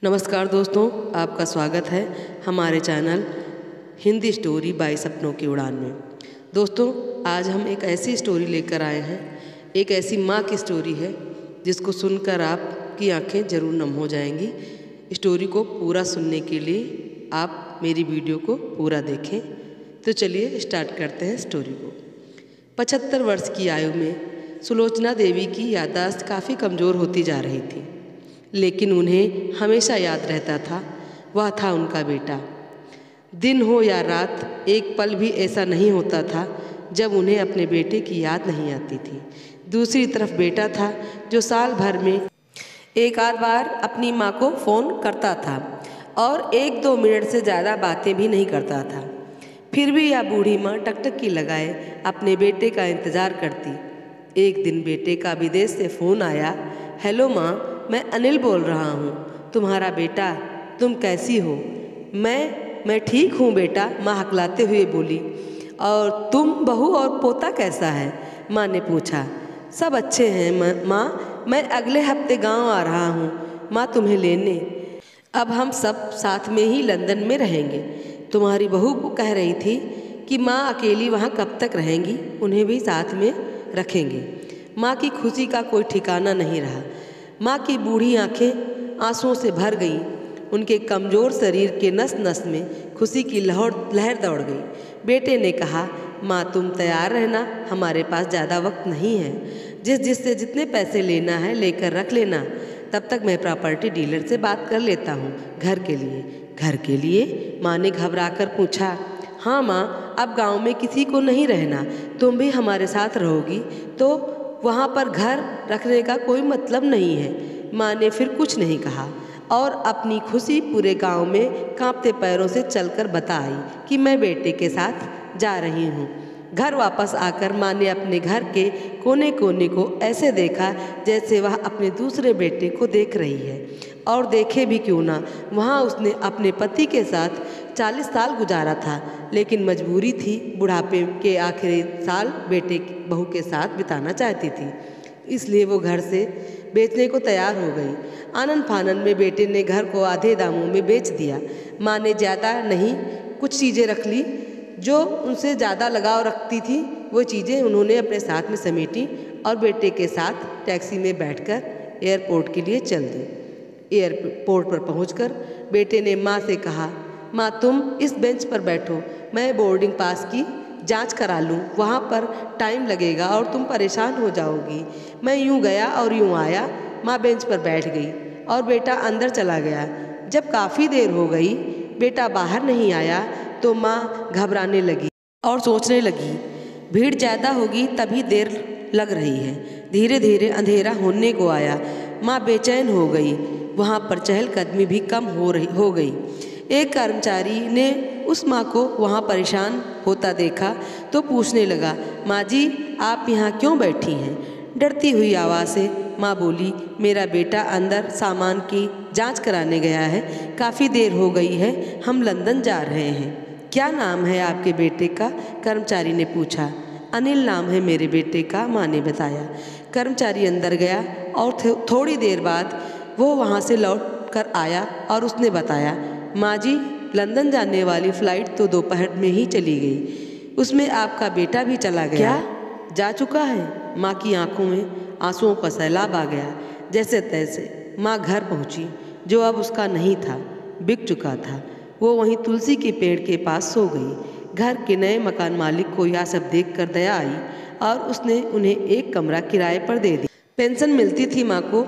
नमस्कार दोस्तों, आपका स्वागत है हमारे चैनल हिंदी स्टोरी बाय सपनों की उड़ान में। दोस्तों, आज हम एक ऐसी स्टोरी लेकर आए हैं, एक ऐसी माँ की स्टोरी है जिसको सुनकर आपकी आंखें ज़रूर नम हो जाएंगी। स्टोरी को पूरा सुनने के लिए आप मेरी वीडियो को पूरा देखें। तो चलिए स्टार्ट करते हैं स्टोरी को। 75 वर्ष की आयु में सुलोचना देवी की याददाश्त काफ़ी कमज़ोर होती जा रही थी, लेकिन उन्हें हमेशा याद रहता था वह था उनका बेटा। दिन हो या रात, एक पल भी ऐसा नहीं होता था जब उन्हें अपने बेटे की याद नहीं आती थी। दूसरी तरफ बेटा था जो साल भर में एक आध बार अपनी माँ को फ़ोन करता था और 1-2 मिनट से ज़्यादा बातें भी नहीं करता था। फिर भी यह बूढ़ी माँ टकटकी लगाए अपने बेटे का इंतज़ार करती। एक दिन बेटे का विदेश से फ़ोन आया। हेलो माँ, मैं अनिल बोल रहा हूँ, तुम्हारा बेटा। तुम कैसी हो? मैं ठीक हूँ बेटा, माँ हकलाते हुए बोली। और तुम, बहू और पोता कैसा है? माँ ने पूछा। सब अच्छे हैं माँ, मैं अगले हफ्ते गांव आ रहा हूँ माँ तुम्हें लेने। अब हम सब साथ में ही लंदन में रहेंगे। तुम्हारी बहू कह रही थी कि माँ अकेली वहाँ कब तक रहेंगी, उन्हें भी साथ में रखेंगे। माँ की खुशी का कोई ठिकाना नहीं रहा। माँ की बूढ़ी आंखें आंसुओं से भर गईं। उनके कमज़ोर शरीर के नस नस में खुशी की लहर दौड़ गई। बेटे ने कहा, माँ तुम तैयार रहना, हमारे पास ज़्यादा वक्त नहीं है। जिससे जितने पैसे लेना है लेकर रख लेना। तब तक मैं प्रॉपर्टी डीलर से बात कर लेता हूँ घर के लिए। घर के लिए? माँ ने घबरा कर पूछा। हाँ माँ, अब गाँव में किसी को नहीं रहना, तुम भी हमारे साथ रहोगी तो वहाँ पर घर रखने का कोई मतलब नहीं है। माँ ने फिर कुछ नहीं कहा और अपनी खुशी पूरे गांव में कांपते पैरों से चलकर बताई कि मैं बेटे के साथ जा रही हूँ। घर वापस आकर माँ ने अपने घर के कोने कोने को ऐसे देखा जैसे वह अपने दूसरे बेटे को देख रही है। और देखे भी क्यों ना, वहाँ उसने अपने पति के साथ 40 साल गुजारा था, लेकिन मजबूरी थी, बुढ़ापे के आखिरी साल बेटे बहू के साथ बिताना चाहती थी। इसलिए वो घर से बेचने को तैयार हो गई। आनन फानन में बेटे ने घर को आधे दामों में बेच दिया। माँ ने ज़्यादा नहीं, कुछ चीज़ें रख ली जो उनसे ज़्यादा लगाव रखती थी। वो चीज़ें उन्होंने अपने साथ में समेटी और बेटे के साथ टैक्सी में बैठकर एयरपोर्ट के लिए चल दी। एयरपोर्ट पर पहुंचकर बेटे ने माँ से कहा, माँ तुम इस बेंच पर बैठो, मैं बोर्डिंग पास की जांच करा लूँ, वहाँ पर टाइम लगेगा और तुम परेशान हो जाओगी। मैं यूँ गया और यूँ आया। माँ बेंच पर बैठ गई और बेटा अंदर चला गया। जब काफ़ी देर हो गई बेटा बाहर नहीं आया तो माँ घबराने लगी और सोचने लगी, भीड़ ज़्यादा होगी तभी देर लग रही है। धीरे धीरे अंधेरा होने को आया। माँ बेचैन हो गई। वहाँ पर चहलकदमी भी कम हो गई। एक कर्मचारी ने उस माँ को वहाँ परेशान होता देखा तो पूछने लगा, माँ जी आप यहाँ क्यों बैठी हैं? डरती हुई आवाज़ से माँ बोली, मेरा बेटा अंदर सामान की जांच कराने गया है, काफ़ी देर हो गई है, हम लंदन जा रहे हैं। क्या नाम है आपके बेटे का? कर्मचारी ने पूछा। अनिल नाम है मेरे बेटे का, माँ ने बताया। कर्मचारी अंदर गया और थोड़ी देर बाद वो वहाँ से लौट कर आया और उसने बताया, माँ जी लंदन जाने वाली फ़्लाइट तो दोपहर में ही चली गई, उसमें आपका बेटा भी चला गया। क्या जा चुका है? माँ की आंखों में आंसुओं का सैलाब आ गया। जैसे तैसे माँ घर पहुँची, जो अब उसका नहीं था, बिक चुका था। वो वहीं तुलसी के पेड़ के पास सो गई। घर के नए मकान मालिक को यह सब देखकर दया आई और उसने उन्हें एक कमरा किराए पर दे दिया। पेंशन मिलती थी माँ को,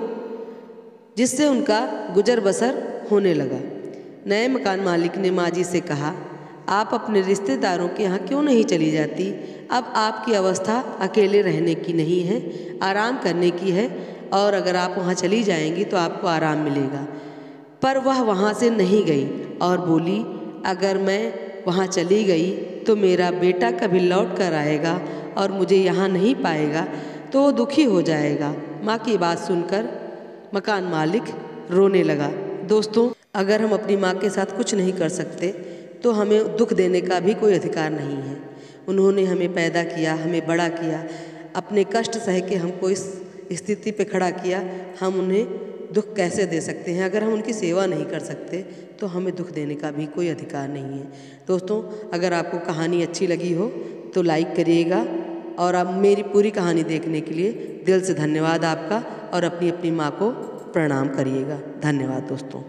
जिससे उनका गुजर बसर होने लगा। नए मकान मालिक ने माँ जी से कहा, आप अपने रिश्तेदारों के यहाँ क्यों नहीं चली जाती? अब आपकी अवस्था अकेले रहने की नहीं है, आराम करने की है, और अगर आप वहाँ चली जाएंगी तो आपको आराम मिलेगा। पर वह वहाँ से नहीं गई और बोली, अगर मैं वहाँ चली गई तो मेरा बेटा कभी लौट कर आएगा और मुझे यहाँ नहीं पाएगा तो वो दुखी हो जाएगा। माँ की बात सुनकर मकान मालिक रोने लगा। दोस्तों, अगर हम अपनी माँ के साथ कुछ नहीं कर सकते तो हमें दुख देने का भी कोई अधिकार नहीं है। उन्होंने हमें पैदा किया, हमें बड़ा किया, अपने कष्ट सह के हमको इस स्थिति पे खड़ा किया। हम उन्हें दुख कैसे दे सकते हैं। अगर हम उनकी सेवा नहीं कर सकते तो हमें दुख देने का भी कोई अधिकार नहीं है। दोस्तों, अगर आपको कहानी अच्छी लगी हो तो लाइक करिएगा, और आप मेरी पूरी कहानी देखने के लिए दिल से धन्यवाद आपका, और अपनी अपनी माँ को प्रणाम करिएगा। धन्यवाद दोस्तों।